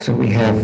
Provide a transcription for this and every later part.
So we have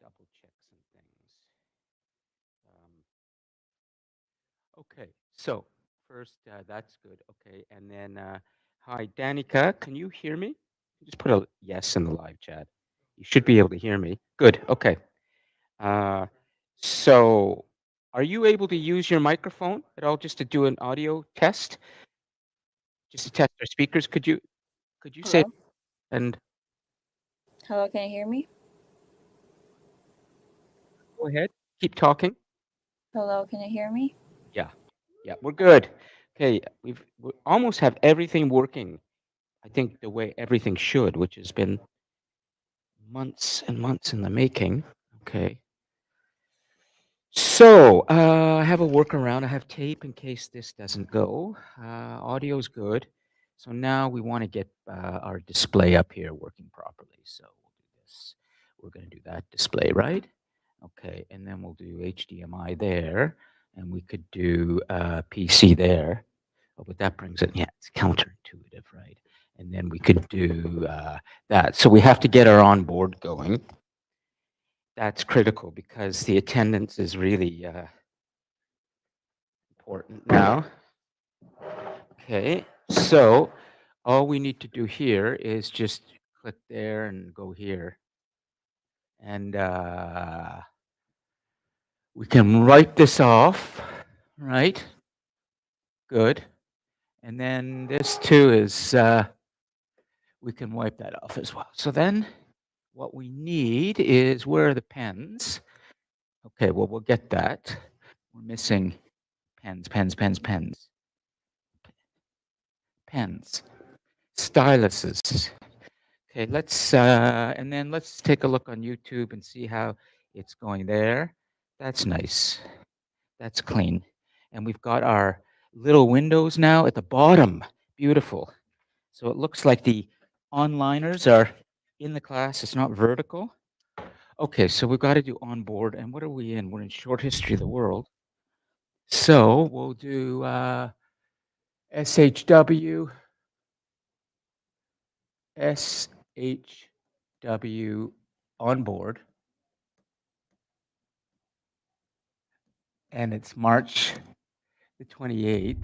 double check some things. Okay, so first, that's good. Okay, and then, hi, Danica, can you hear me? Just put a yes in the live chat. You should be able to hear me. Good. Okay. Uh, so, are you able to use your microphone at all, just to do an audio test, just to test our speakers? Could you say Hello? and Hello, can you hear me? go ahead, keep talking. Hello, can you hear me? Yeah, yeah, we're good. Okay, we almost have everything working. I think the way everything should, which has been months and months in the making. Okay. So, I have a workaround. I have tape in case this doesn't go. Audio's good. So now we want to get our display up here working properly. So we'll do this. We're going to do that display, right? Okay. And then we'll do HDMI there. And we could do PC there. Oh, but that brings it, yeah, it's counterintuitive, right? And then we could do that. So we have to get our onboard going. That's critical because the attendance is really important now. Okay, so all we need to do here is just click there and go here. And we can write this off, right? Good. And then this too is, we can wipe that off as well. So then what we need is, where are the pens? Okay, well, we'll get that. We're missing pens, pens, pens, pens, pens, styluses. Okay, and then let's take a look on YouTube and see how it's going there. That's nice. That's clean. And we've got our little windows now at the bottom. Beautiful. So it looks like the onliners are in the class. It's not vertical. Okay, so we've got to do onboard. And what are we in? We're in short history of the world. So we'll do SHW, SHW onboard. And it's March the 28th,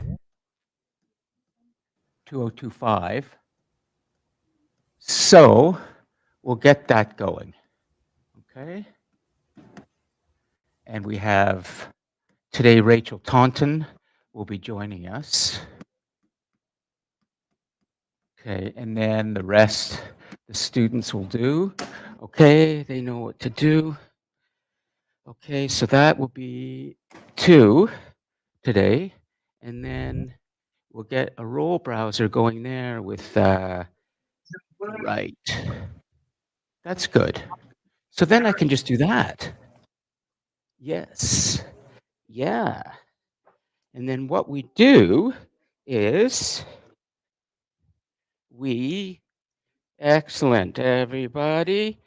2025. So we'll get that going. Okay. And we have today Rachel Taunton will be joining us. Okay. And then the rest the students will do. Okay. They know what to do. Okay. So that will be 2 today. And then we'll get a role browser going there with, right. That's good. So then I can just do that. Yes. Yeah. And then what we do is we excellent, everybody.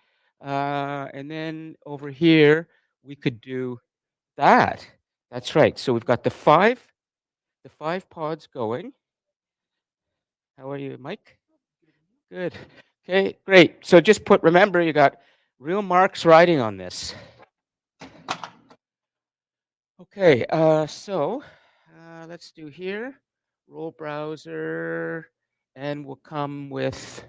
And then over here, we could do that. That's right. So we've got the five pods going. How are you, Mike? Good. Okay, great. So just remember, you got real marks riding on this. Okay, so let's do here, roll browser, and we'll come with,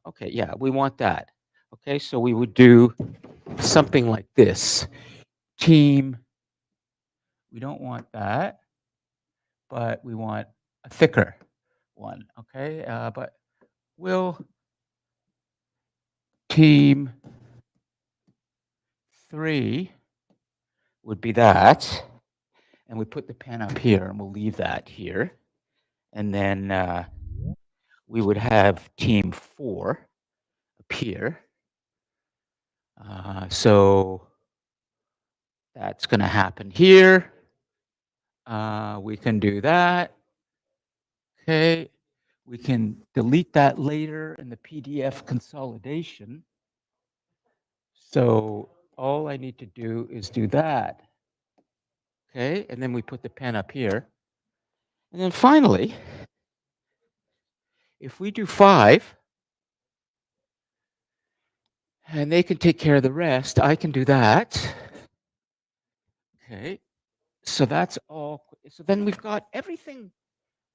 okay, yeah, we want that. Okay, so we would do something like this. Team, we don't want that, but we want a thicker one, okay? But we'll team 3 would be that. And we put the pen up here, and we'll leave that here. And then we would have team 4 up here. So that's going to happen here. We can do that. Okay. We can delete that later in the PDF consolidation. So all I need to do is do that. Okay. And then we put the pen up here. And then finally, if we do 5, and they can take care of the rest, I can do that. Okay. So that's all. So then we've got everything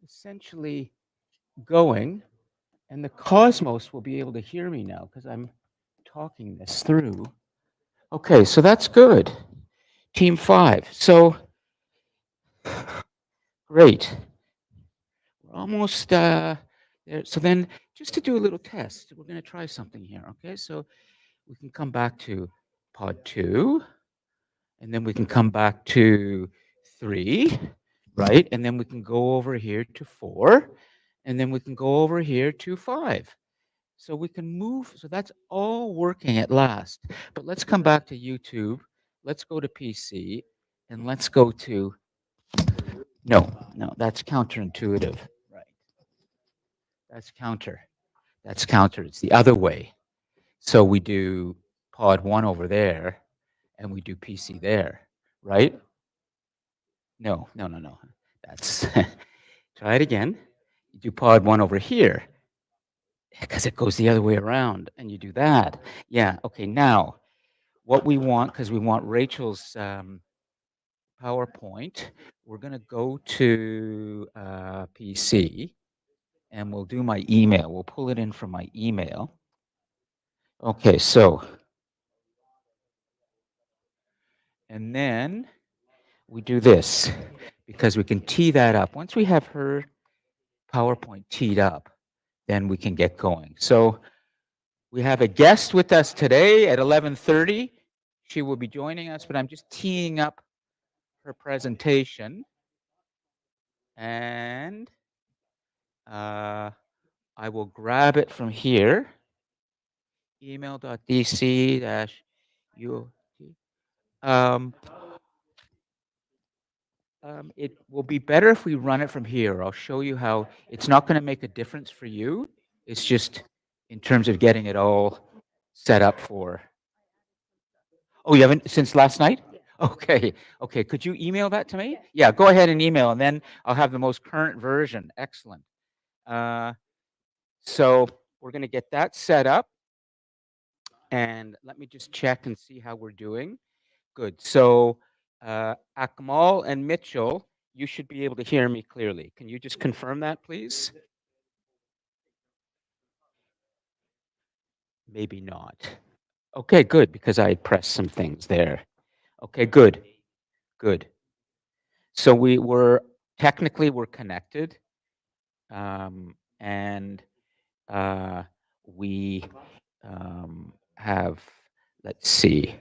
essentially going, and the Cosmos will be able to hear me now because I'm talking this through. Okay, so that's good. Team 5. So great. We're almost there. So then just to do a little test, we're going to try something here. Okay, so we can come back to pod 2, and then we can come back to 3, right? And then we can go over here to 4, and then we can go over here to 5. So we can move. So that's all working at last. But let's come back to YouTube. Let's go to PC, and let's go to, no, that's counterintuitive. Right. That's counter. That's counter. It's the other way. So we do pod 1 over there, and we do PC there, right? No. That's, try it again. You do pod 1 over here, because it goes the other way around, and you do that. Yeah, okay, now, what we want, because we want Rachel's PowerPoint, we're going to go to PC, and we'll do my email. We'll pull it in from my email. Okay, so, and then we do this, because we can tee that up. Once we have her PowerPoint teed up, then we can get going. So we have a guest with us today at 11:30. She will be joining us, but I'm just teeing up her presentation. And I will grab it from here. Email.dc-u. It will be better if we run it from here. I'll show you how it's not going to make a difference for you. It's just in terms of getting it all set up for. Oh, you haven't since last night? Okay. Okay. Could you email that to me? Yeah, go ahead and email, and then I'll have the most current version. Excellent. So we're going to get that set up. And let me just check and see how we're doing. Good. So Akmal and Mitchell, you should be able to hear me clearly. Can you just confirm that, please? Maybe not. Okay, good, because I pressed some things there. Okay, good. Good. So we're connected. And we have, let's see.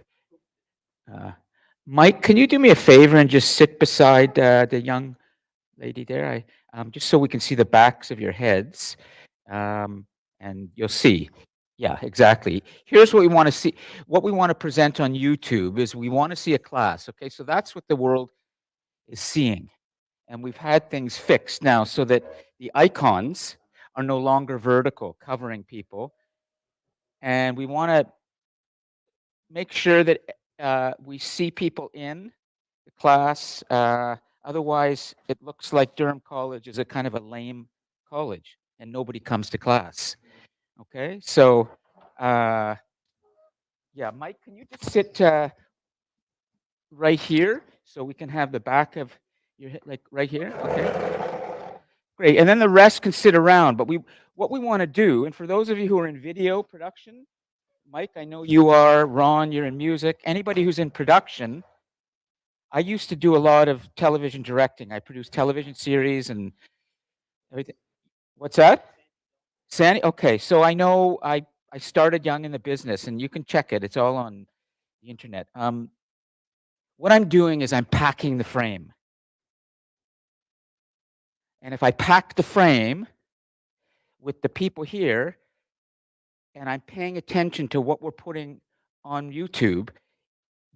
Mike, can you do me a favor and just sit beside the young lady there? Just so we can see the backs of your heads, and you'll see. Yeah, exactly. Here's what we want to see. What we want to present on YouTube is we want to see a class. Okay, so that's what the world is seeing. And we've had things fixed now so that the icons are no longer vertical, covering people. and we want to make sure that we see people in the class. Otherwise, it looks like Durham College is a kind of a lame college, and nobody comes to class. Okay, so yeah, Mike, can you just sit right here so we can have the back of your head, like right here? Okay, great. And then the rest can sit around. But what we want to do, and for those of you who are in video production, Mike, I know you are. Ron, you're in music. Anybody who's in production, I used to do a lot of television directing. I produced television series and everything. What's that? Sandy? Okay, so I know I started young in the business, and you can check it. It's all on the internet. What I'm doing is I'm packing the frame. And if I pack the frame with the people here, and I'm paying attention to what we're putting on YouTube,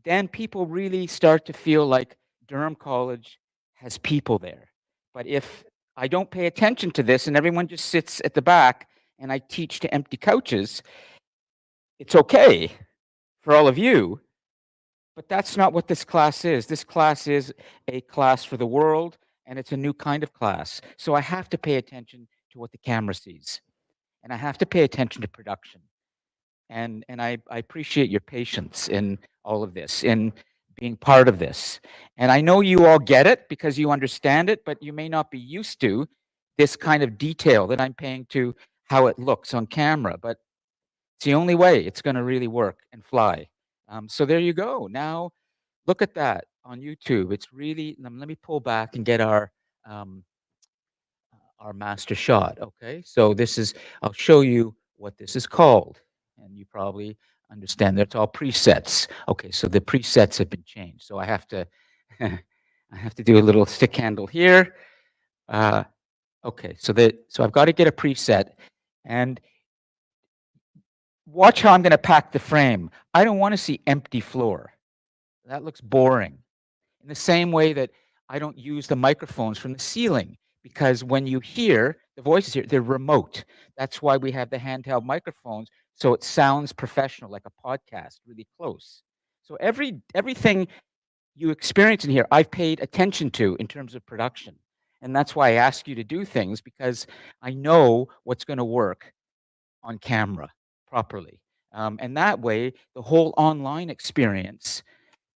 then people really start to feel like Durham College has people there. But if I don't pay attention to this and everyone just sits at the back and I teach to empty couches, it's okay for all of you, but that's not what this class is. This class is a class for the world, and it's a new kind of class. So I have to pay attention to what the camera sees, and I have to pay attention to production. And I appreciate your patience in all of this, in being part of this. And I know you all get it because you understand it, but you may not be used to this kind of detail that I'm paying to how it looks on camera. But it's the only way it's going to really work and fly. So there you go. Now look at that on YouTube. It's really, let me pull back and get um, our master shot. Okay, so this is, I'll show you what this is called, and you probably understand that it's all presets. Okay, so the presets have been changed. So I have to, I have to do a little stick handle here. Okay, so I've got to get a preset, and watch how I'm going to pack the frame. I don't want to see empty floor. That looks boring. In the same way that I don't use the microphones from the ceiling, because when you hear the voices here, they're remote. That's why we have the handheld microphones, so it sounds professional, like a podcast, really close. So everything you experience in here, I've paid attention to in terms of production. And that's why I ask you to do things, because I know what's going to work on camera properly. And that way, the whole online experience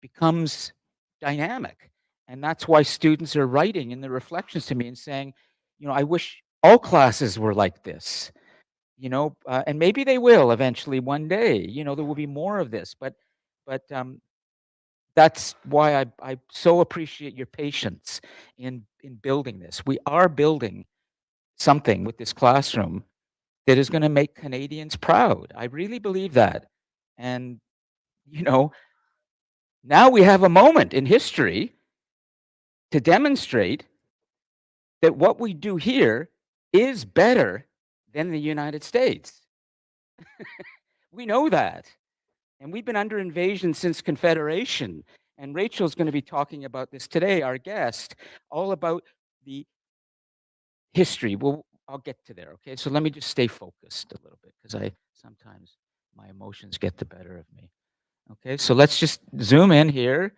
becomes dynamic. And that's why students are writing in the reflections to me and saying, I wish all classes were like this, and maybe they will eventually one day, there will be more of this, but that's why I so appreciate your patience in building this. We are building something with this classroom that is going to make Canadians proud. I really believe that. And, you know, now we have a moment in history to demonstrate that what we do here is better than the United States. We know that. And we've been under invasion since Confederation. And Rachel's going to be talking about this today, our guest, all about the history. Well, I'll get to there. Okay. So let me just stay focused a little bit, because I sometimes my emotions get the better of me. Okay. So let's just zoom in here.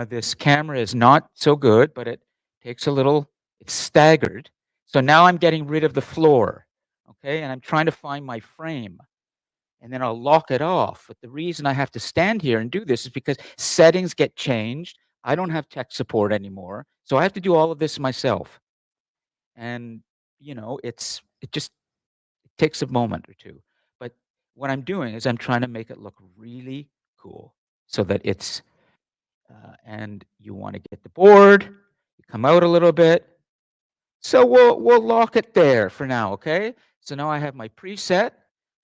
This camera is not so good, but it takes a little, it's staggered. So now I'm getting rid of the floor. Okay. And I'm trying to find my frame, and then I'll lock it off. But the reason I have to stand here and do this is because settings get changed. I don't have tech support anymore. So I have to do all of this myself. And, it just it takes a moment or two. But what I'm doing is I'm trying to make it look really cool so that it's, and you want to get the board, you come out a little bit. So we'll lock it there for now, okay? So now I have my preset.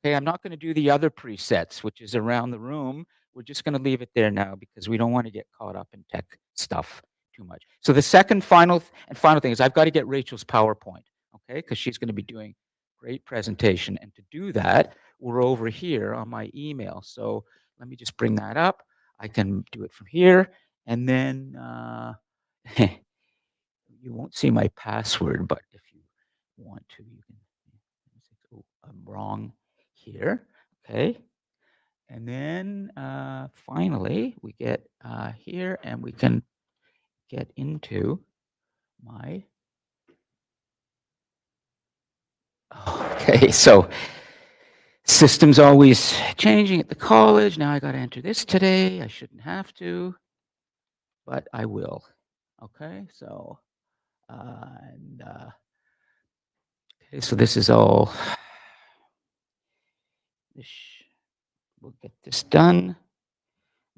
Okay, I'm not going to do the other presets, which is around the room. We're just going to leave it there now because we don't want to get caught up in tech stuff too much. So the second final thing is I've got to get Rachel's PowerPoint, okay? Because she's going to be doing great presentation. And to do that, we're over here on my email. So let me just bring that up. I can do it from here. And then you won't see my password, but if you want to, you can. Oh, I'm wrong here. Okay. And then finally, we get here and we can get into my. Okay, so system's always changing at the college. Now I got to enter this today. I shouldn't have to, but I will. Okay, so and okay, so this is all. We'll get this done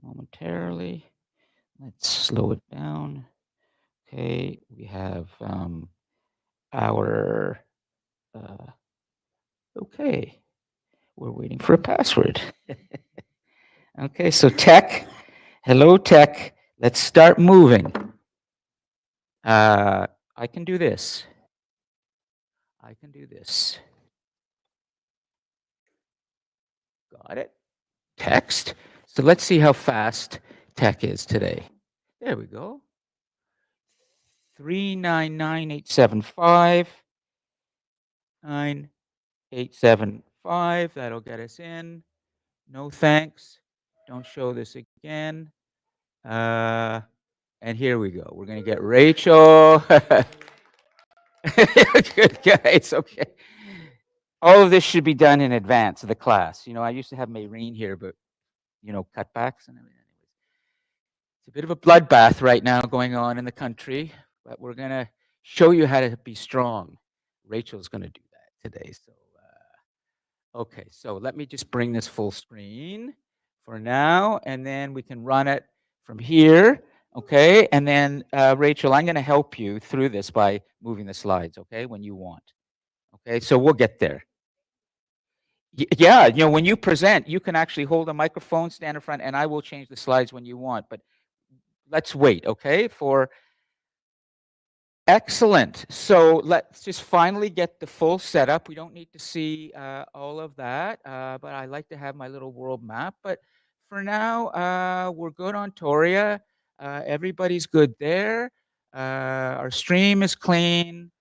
momentarily. Let's slow it down. Okay, we have our. Okay, we're waiting for a password. Okay, so tech, hello tech, let's start moving. I can do this. I can do this. Got it. Text. So let's see how fast tech is today. There we go. 399,875. 9,875. That'll get us in. No thanks. Don't show this again. And here we go. We're going to get Rachel. Good guys. Okay. All of this should be done in advance of the class. You know, I used to have Maureen here, but, you know, cutbacks and everything. It's a bit of a bloodbath right now going on in the country, but we're going to show you how to be strong. Rachel's going to do that today. So, okay, so let me just bring this full screen for now, and then we can run it from here. Okay, and then Rachel, I'm going to help you through this by moving the slides, okay, when you want. Okay, so we'll get there. Yeah, you know, when you present, you can actually hold a microphone, stand in front, and I will change the slides when you want. But let's wait, okay, for excellent. So let's just finally get the full setup. We don't need to see all of that, but I like to have my little world map. But for now, we're good on Toria. Everybody's good there. Our stream is clean.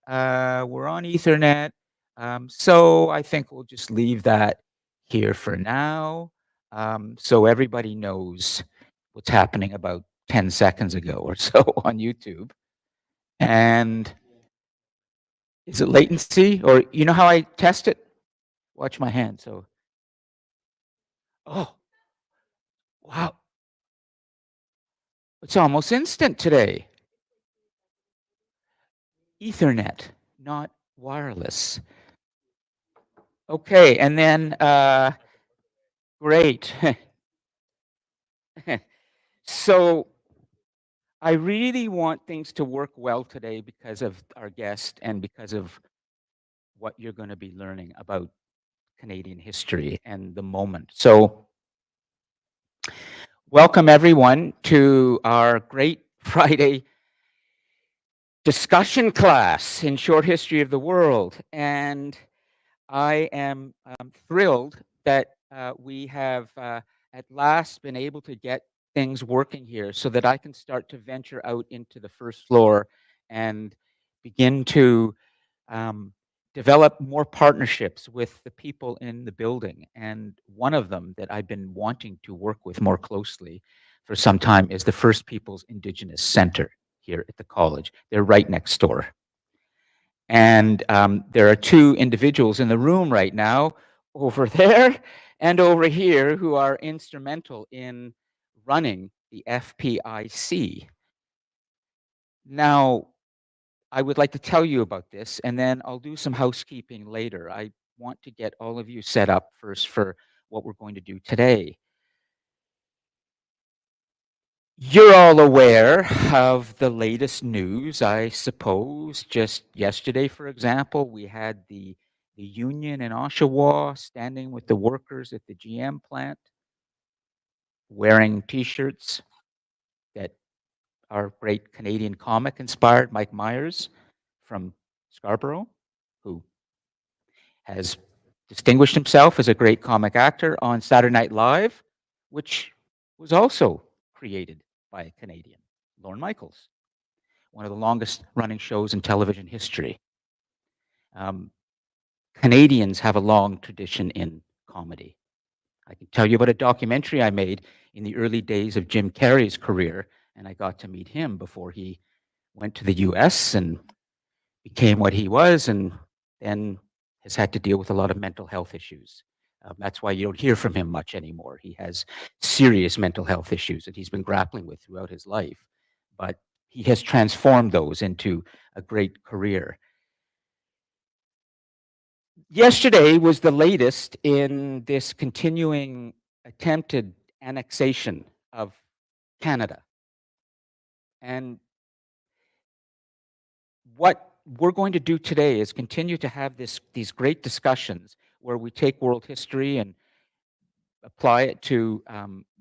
We're on Ethernet. So I think we'll just leave that here for now. So everybody knows what's happening about 10 seconds ago or so on YouTube. And is it latency? Or you know how I test it? Watch my hand. So, oh, wow. It's almost instant today. Ethernet, not wireless. Okay, and then great. So I really want things to work well today because of our guest and because of what you're going to be learning about Canadian history and the moment. So welcome everyone to our great Friday discussion class in short history of the world. And I am thrilled that we have at last been able to get things working here so that I can start to venture out into the first floor and begin to develop more partnerships with the people in the building. And one of them that I've been wanting to work with more closely for some time is the First Peoples Indigenous Center here at the college. They're right next door. And there are two individuals in the room right now, over there and over here, who are instrumental in running the FPIC. Now, I would like to tell you about this, and then I'll do some housekeeping later. I want to get all of you set up first for what we're going to do today. You're all aware of the latest news, I suppose. Just yesterday, for example, we had the union in Oshawa standing with the workers at the GM plant, wearing T-shirts that our great Canadian comic inspired, Mike Myers from Scarborough, who has distinguished himself as a great comic actor on Saturday Night Live, which was also created by a Canadian, Lorne Michaels, one of the longest running shows in television history. Canadians have a long tradition in comedy. I can tell you about a documentary I made in the early days of Jim Carrey's career, and I got to meet him before he went to the US and became what he was, and then has had to deal with a lot of mental health issues. That's why you don't hear from him much anymore. He has serious mental health issues that he's been grappling with throughout his life, but he has transformed those into a great career. Yesterday was the latest in this continuing attempted annexation of Canada. And what we're going to do today is continue to have these great discussions where we take world history and apply it to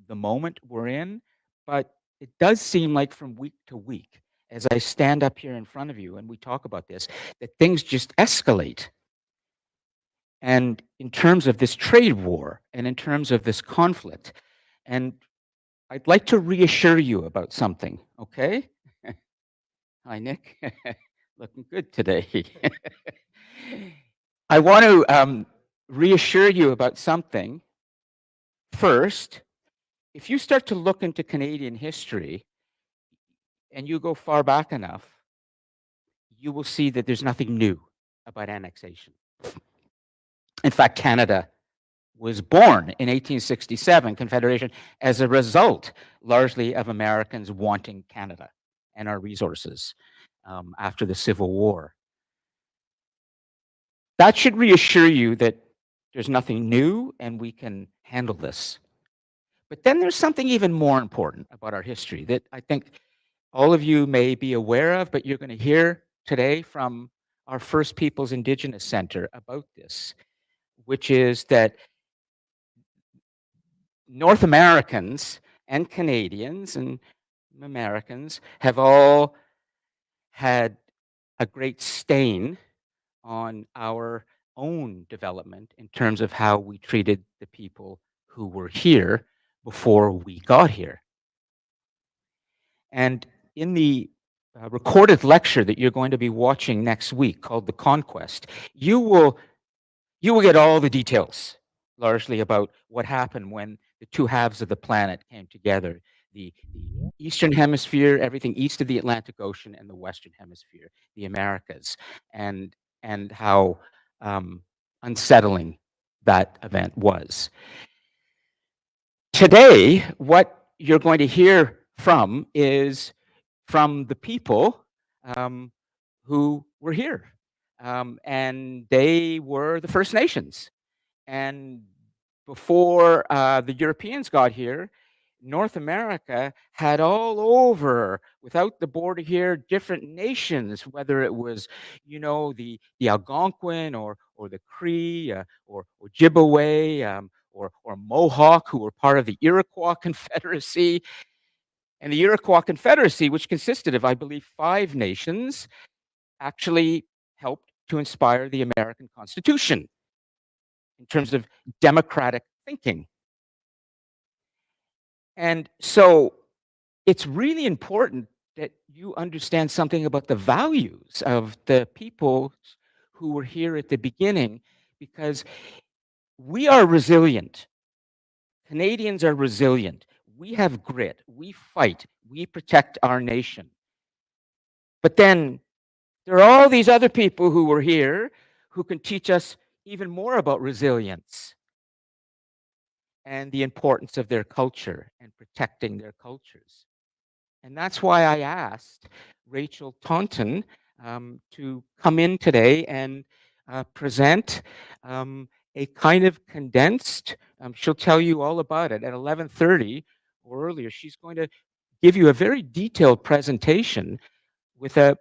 the moment we're in. But it does seem like from week to week, as I stand up here in front of you and we talk about this, that things just escalate. And in terms of this trade war and in terms of this conflict, and I'd like to reassure you about something, okay? Hi, Nick. Looking good today. I want to reassure you about something. First, if you start to look into Canadian history and you go far back enough, you will see that there's nothing new about annexation. In fact, Canada was born in 1867, Confederation, as a result largely of Americans wanting Canada and our resources after the Civil War. That should reassure you that there's nothing new and we can handle this. But then there's something even more important about our history that I think all of you may be aware of, but you're going to hear today from our First Peoples Indigenous Center about this, which is that North Americans and Canadians and Americans have all had a great stain on our own development in terms of how we treated the people who were here before we got here. And in the recorded lecture that you're going to be watching next week called The Conquest, you will get all the details largely about what happened when the two halves of the planet came together. The Eastern Hemisphere, everything east of the Atlantic Ocean, and the Western Hemisphere, the Americas, and how unsettling that event was. Today, what you're going to hear from is from the people who were here. And they were the First Nations. And before the Europeans got here, North America had all over, without the border here, different nations, whether it was, the Algonquin or the Cree or Ojibwe or Mohawk, who were part of the Iroquois Confederacy. And the Iroquois Confederacy, which consisted of, I believe, 5 nations, actually helped to inspire the American Constitution in terms of democratic thinking. And so it's really important that you understand something about the values of the people who were here at the beginning, because we are resilient. Canadians are resilient. We have grit. We fight. We protect our nation. But then there are all these other people who were here who can teach us even more about resilience and the importance of their culture and protecting their cultures. And that's why I asked Rachel Taunton to come in today and present a kind of condensed, she'll tell you all about it at 11:30 or earlier. She's going to give you a very detailed presentation with a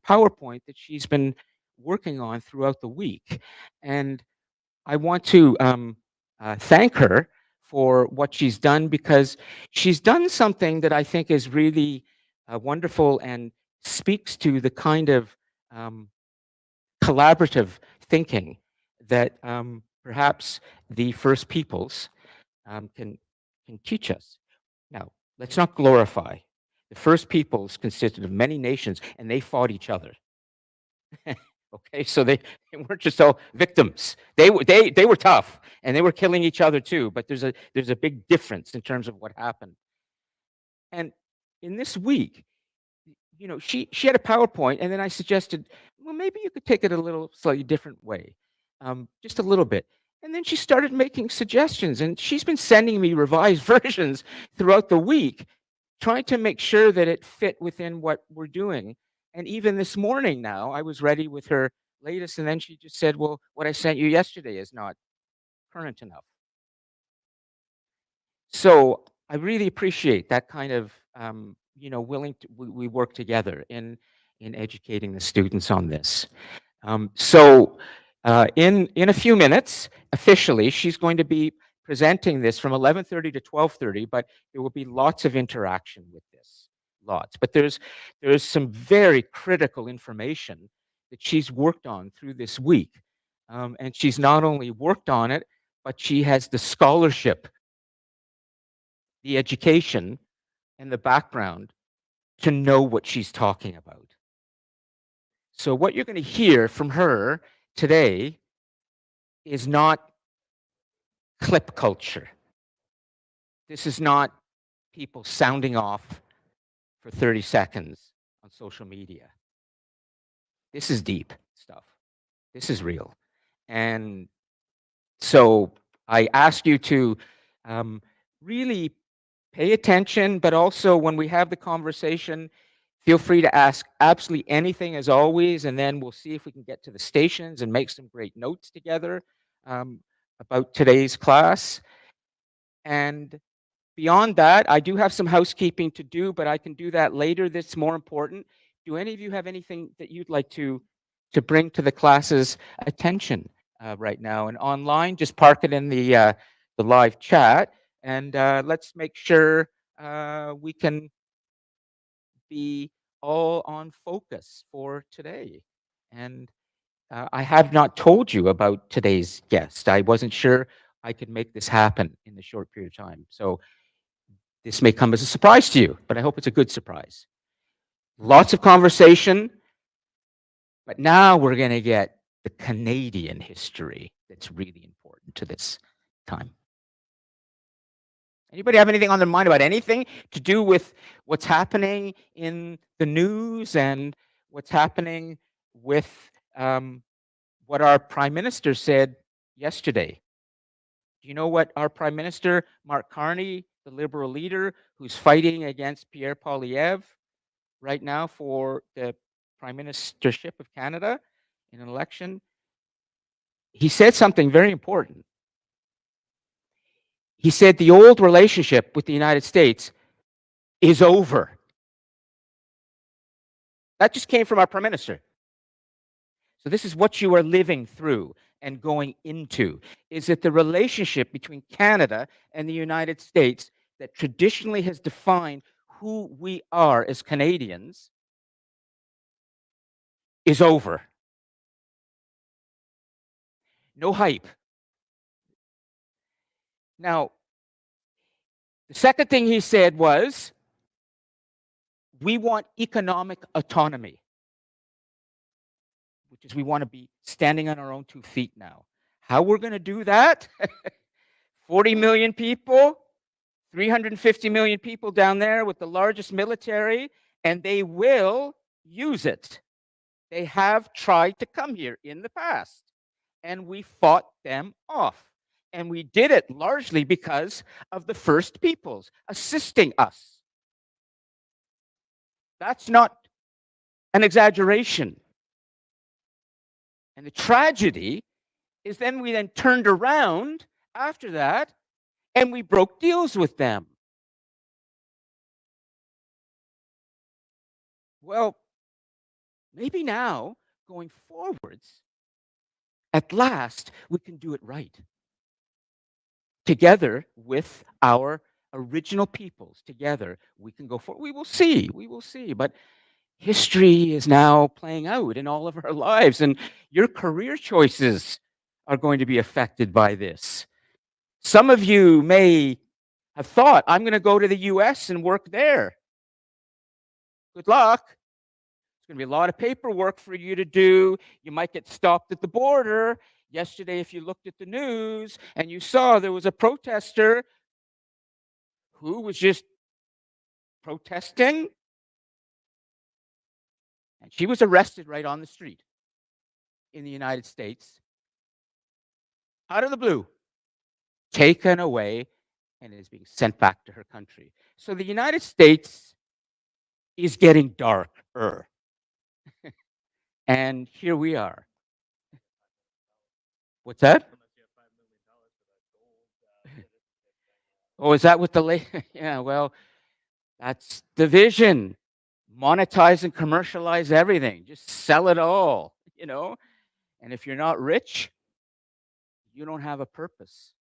PowerPoint that she's been working on throughout the week. And I want to thank her for what she's done, because she's done something that I think is really wonderful and speaks to the kind of collaborative thinking that perhaps the First Peoples can teach us. Now, let's not glorify. The First Peoples consisted of many nations, and they fought each other. Okay, so they weren't just all victims. They were tough and they were killing each other too. But there's a big difference in terms of what happened. And in this week, she had a PowerPoint, and then I suggested, well, maybe you could take it a little slightly different way, just a little bit. And then she started making suggestions, and she's been sending me revised versions throughout the week, trying to make sure that it fit within what we're doing. And even this morning now, I was ready with her latest, and then she just said, well, what I sent you yesterday is not current enough. So I really appreciate that kind of, willing to we work together in educating the students on this. In a few minutes, officially, she's going to be presenting this from 11:30 to 12:30, but there will be lots of interaction with this, lots. But there's some very critical information that she's worked on through this week, and she's not only worked on it, but she has the scholarship, the education, and the background to know what she's talking about. So what you're going to hear from her today is not clip culture. This is not people sounding off for 30 seconds on social media. This is deep stuff. This is real. And so I ask you to really pay attention, but also when we have the conversation, feel free to ask absolutely anything as always, and then we'll see if we can get to the stations and make some great notes together about today's class. And beyond that, I do have some housekeeping to do, but I can do that later. That's more important. Do any of you have anything that you'd like to bring to the class's attention right now? And online, just park it in the live chat, and let's make sure we can be all on focus for today. And I have not told you about today's guest. I wasn't sure I could make this happen in the short period of time. So this may come as a surprise to you, but I hope it's a good surprise. Lots of conversation, but now we're going to get the Canadian history that's really important to this time. Anybody have anything on their mind about anything to do with what's happening in the news and what's happening with what our Prime Minister said yesterday? Do you know what our Prime Minister, Mark Carney, the Liberal leader who's fighting against Pierre Poilievre right now for the Prime Ministership of Canada in an election? He said something very important. He said the old relationship with the United States is over. That just came from our Prime Minister. So this is what you are living through and going into, is that the relationship between Canada and the United States that traditionally has defined who we are as Canadians is over. No hype. Now, the second thing he said was, we want economic autonomy, which is we want to be standing on our own 2 feet now. How we're going to do that? 40 million people, 350 million people down there with the largest military, and they will use it. They have tried to come here in the past, and we fought them off. And we did it largely because of the First Peoples assisting us. That's not an exaggeration. And the tragedy is then we then turned around after that and we broke deals with them. Well, maybe now, going forwards, at last, we can do it right. Together with our original peoples, together, we can go forward. We will see. But history is now playing out in all of our lives, and your career choices are going to be affected by this. Some of you may have thought, I'm going to go to the US and work there. Good luck. It's going to be a lot of paperwork for you to do. You might get stopped at the border. Yesterday, if you looked at the news and you saw there was a protester who was just protesting, and she was arrested right on the street in the United States, out of the blue, taken away, and is being sent back to her country. So the United States is getting darker. And here we are. What's that? Oh, is that what the late? Yeah, well, that's the vision. Monetize and commercialize everything. Just sell it all, you know? And if you're not rich, you don't have a purpose.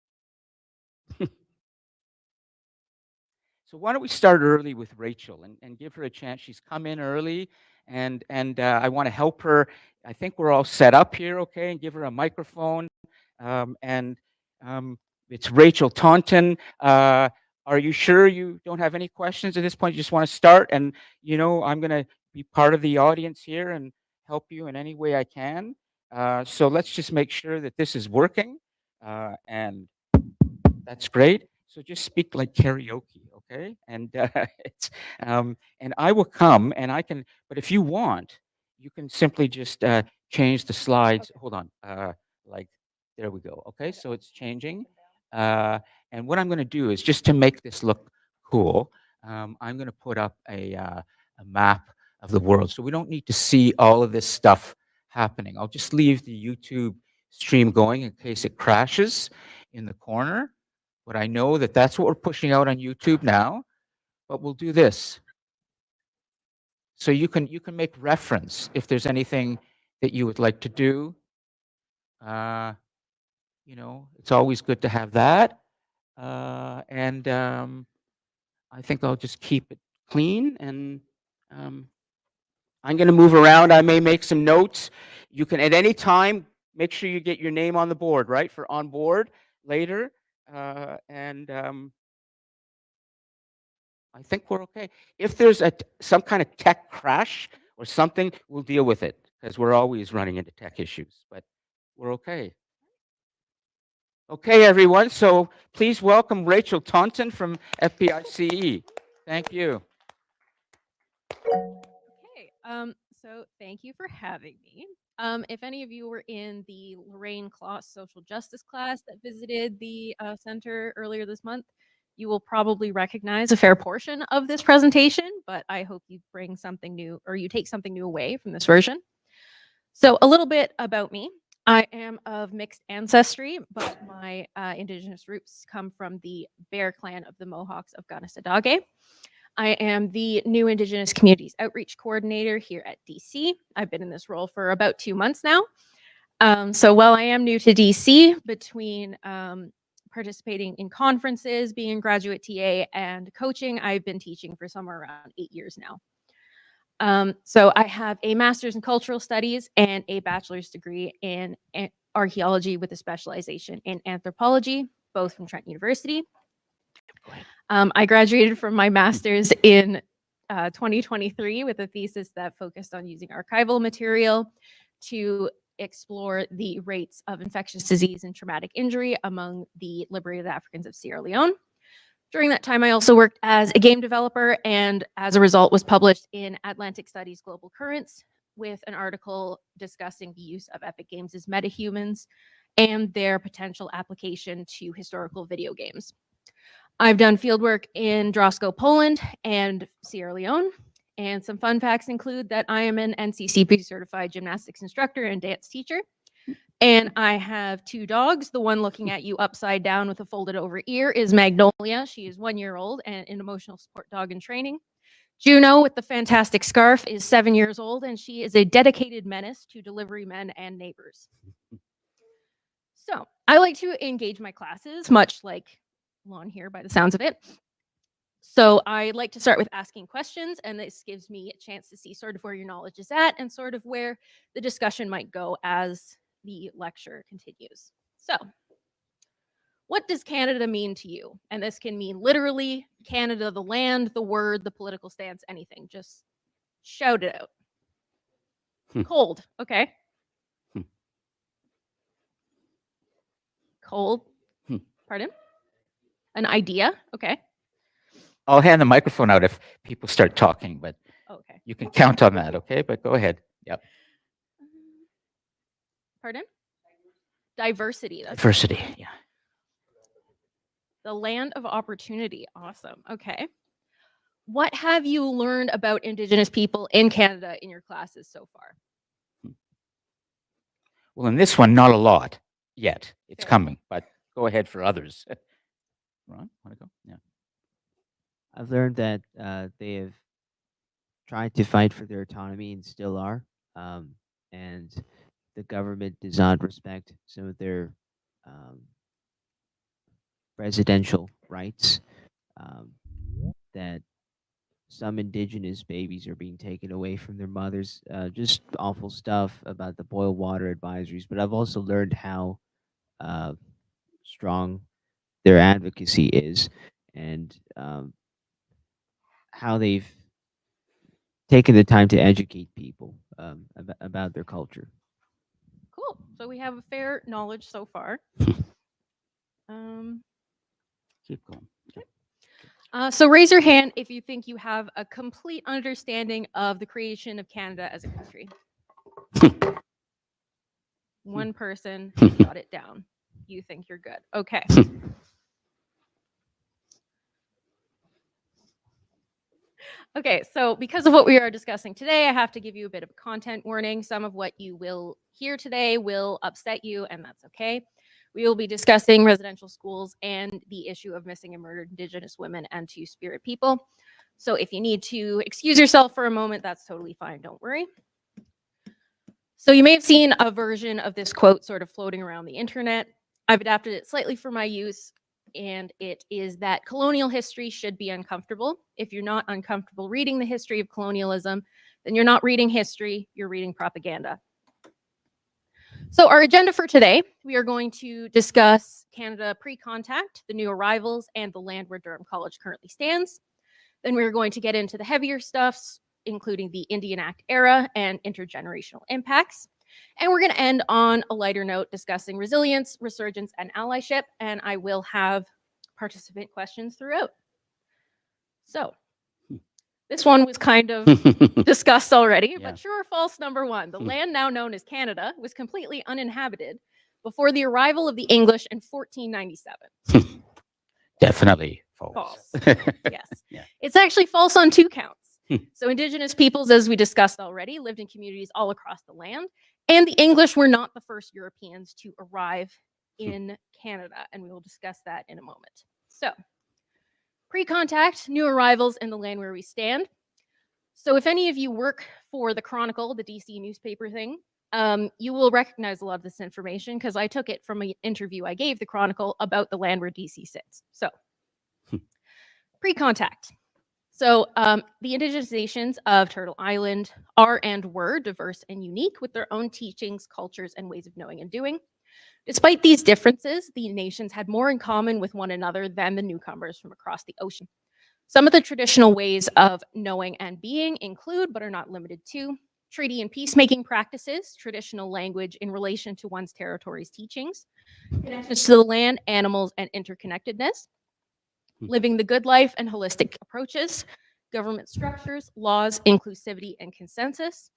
So why don't we start early with Rachel and give her a chance? She's come in early, and I want to help her. I think we're all set up here, okay? And give her a microphone. And it's Rachel Taunton. Are you sure you don't have any questions at this point? You just want to start, and I'm going to be part of the audience here and help you in any way I can. So let's just make sure that this is working, and that's great. So just speak like karaoke, okay? And it's and I will come, and I can. But if you want, you can simply just change the slides. Okay. Hold on, like there we go. Okay, so it's changing. Uh, and what I'm going to do is just to make this look cool. I'm going to put up a map of the world, so we don't need to see all of this stuff happening. I'll just leave the YouTube stream going in case it crashes in the corner. But I know that that's what we're pushing out on YouTube now. But we'll do this. So you can make reference if there's anything that you would like to do. It's always good to have that. And I think I'll just keep it clean. And I'm going to move around. I may make some notes. You can at any time make sure you get your name on the board, right? For on board later. And I think we're okay. If there's some kind of tech crash or something, we'll deal with it because we're always running into tech issues, but we're okay. Okay, everyone. So please welcome Rachel Taunton from FPICE. Thank you. Okay, so thank you for having me. If any of you were in the Lorraine Kloss social justice class that visited the center earlier this month, you will probably recognize a fair portion of this presentation, but I hope you bring something new or you take something new away from this version. So a little bit about me. I am of mixed ancestry, but my indigenous roots come from the Bear Clan of the Mohawks of Kanesatake. I am the new Indigenous Communities Outreach Coordinator here at DC. I've been in this role for about 2 months now. So while I am new to DC, between participating in conferences, being a graduate TA, and coaching, I've been teaching for somewhere around 8 years now. So I have a master's in cultural studies and a bachelor's degree in archaeology with a specialization in anthropology, both from Trent University. I graduated from my master's in 2023 with a thesis that focused on using archival material to explore the rates of infectious disease and traumatic injury among the liberated Africans of Sierra Leone. During that time, I also worked as a game developer and as a result was published in Atlantic Studies Global Currents with an article discussing the use of Epic Games as metahumans and their potential application to historical video games. I've done fieldwork in Drosko, Poland and Sierra Leone. And some fun facts include that I am an NCCP certified gymnastics instructor and dance teacher. And I have 2 dogs. The one looking at you upside down with a folded over ear is Magnolia. She is 1 year old and an emotional support dog in training. Juno with the fantastic scarf is 7 years old and she is a dedicated menace to delivery men and neighbors. So I like to engage my classes, much like Lon here by the sounds of it. So I like to start with asking questions, and this gives me a chance to see sort of where your knowledge is at and sort of where the discussion might go as the lecture continues. So what does Canada mean to you? And this can mean literally Canada, the land, the word, the political stance, anything. Just shout it out. Cold. Okay. Hmm. Cold. Hmm. Pardon? An idea. Okay. I'll hand the microphone out if people start talking, but Okay. you can count on that, okay? But go ahead. Yep. Pardon? Diversity. That's Diversity. Yeah. the land of opportunity. Awesome. Okay. What have you learned about Indigenous people in Canada in your classes so far? Well, in this one, not a lot yet. It's Fair. coming, but go ahead for others. Ron, want to go? Yeah. I've learned that they have tried to fight for their autonomy and still are. And the government does not respect some of their residential rights. That some Indigenous babies are being taken away from their mothers. Just awful stuff about the boil water advisories. But I've also learned how strong their advocacy is, and how they've taken the time to educate people about their culture. Cool. So we have a fair knowledge so far. Keep going. So raise your hand if you think you have a complete understanding of the creation of Canada as a country. One person got it down. You think you're good. Okay. Okay, so because of what we are discussing today, I have to give you a bit of a content warning. Some of what you will hear today will upset you, and that's okay. We will be discussing residential schools and the issue of missing and murdered Indigenous women and Two-Spirit people. So if you need to excuse yourself for a moment, that's totally fine. Don't worry. So you may have seen a version of this quote sort of floating around the internet. I've adapted it slightly for my use, and it is that colonial history should be uncomfortable. If you're not uncomfortable reading the history of colonialism, then you're not reading history, you're reading propaganda. So our agenda for today, we are going to discuss Canada pre-contact, the new arrivals, and the land where Durham College currently stands. Then we're going to get into the heavier stuffs, including the Indian Act era and intergenerational impacts. And we're going to end on a lighter note discussing resilience, resurgence, and allyship. And I will have participant questions throughout. So this one was kind of discussed already, Yeah. but true or false, number one, the land now known as Canada was completely uninhabited before the arrival of the English in 1497. Definitely false. False. Yes. Yeah. It's actually false on two counts. Hmm. So Indigenous peoples, as we discussed already, lived in communities all across the land, and the English were not the first Europeans to arrive in Canada, and we will discuss that in a moment. So pre-contact, new arrivals, and the land where we stand. So if any of you work for the Chronicle, the DC newspaper thing, you will recognize a lot of this information because I took it from an interview I gave the Chronicle about the land where DC sits. So pre-contact. So the Indigenous nations of Turtle Island are and were diverse and unique with their own teachings, cultures, and ways of knowing and doing. Despite these differences, the nations had more in common with one another than the newcomers from across the ocean. Some of the traditional ways of knowing and being include, but are not limited to, treaty and peacemaking practices, traditional language in relation to one's territory's teachings, connections to the land, animals, and interconnectedness, living the good life and holistic approaches, government structures, laws, inclusivity, and consensus,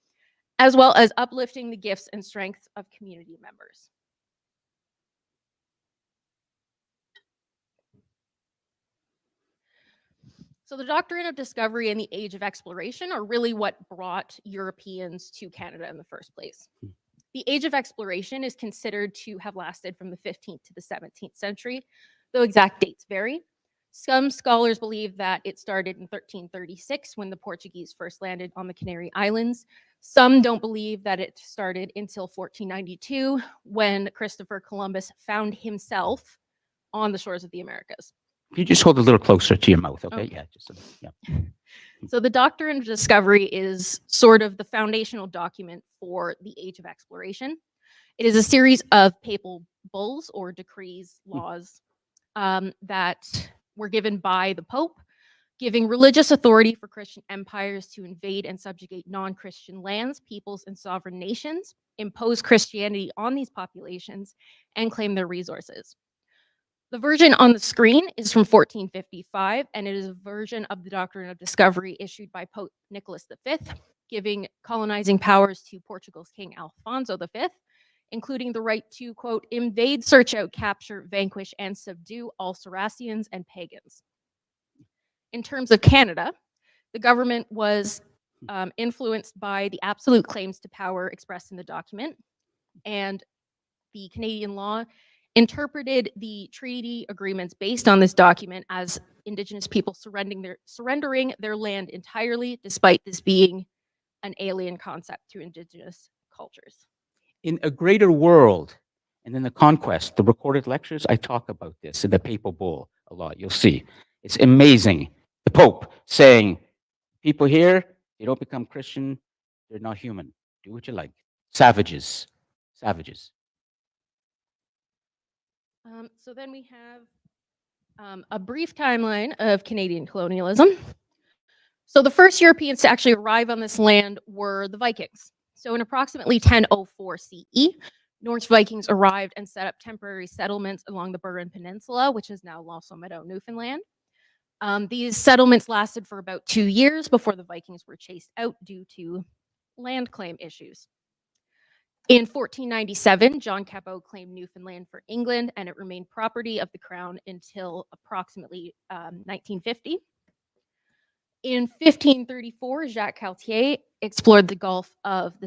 as well as uplifting the gifts and strengths of community members. So the doctrine of discovery and the age of exploration are really what brought Europeans to Canada in the first place. The age of exploration is considered to have lasted from the 15th to the 17th century, though exact dates vary. Some scholars believe that it started in 1336 when the Portuguese first landed on the Canary Islands. Some don't believe that it started until 1492 when Christopher Columbus found himself on the shores of the Americas. You just hold a little closer to your mouth, okay? Okay. Yeah, just a little. Yeah. So the doctrine of discovery is sort of the foundational document for the age of exploration. It is a series of papal bulls or decrees, laws that were given by the Pope giving religious authority for Christian empires to invade and subjugate non-Christian lands, peoples, and sovereign nations, impose Christianity on these populations, and claim their resources. The version on the screen is from 1455, and it is a version of the Doctrine of Discovery issued by Pope Nicholas V, giving colonizing powers to Portugal's King Alfonso V, including the right to, quote, invade, search out, capture, vanquish, and subdue all Saracens and pagans. In terms of Canada, the government was influenced by the absolute claims to power expressed in the document, and the Canadian law interpreted the treaty agreements based on this document as Indigenous people surrendering their land entirely, despite this being an alien concept to Indigenous cultures. In A Greater World, and then the Conquest, the recorded lectures, I talk about this in the Papal Bull a lot. You'll see. It's amazing. The Pope saying, people here, they don't become Christian, they're not human. Do what you like. Savages. Savages. So then we have a brief timeline of Canadian colonialism. So the first Europeans to actually arrive on this land were the Vikings. So in approximately 1004 CE, Norse Vikings arrived and set up temporary settlements along the Burin Peninsula, which is now Lost Meadow, Newfoundland. These settlements lasted for about 2 years before the Vikings were chased out due to land claim issues. In 1497, John Cabot claimed Newfoundland for England, and it remained property of the crown until approximately 1950. In 1534, Jacques Cartier explored the Gulf of the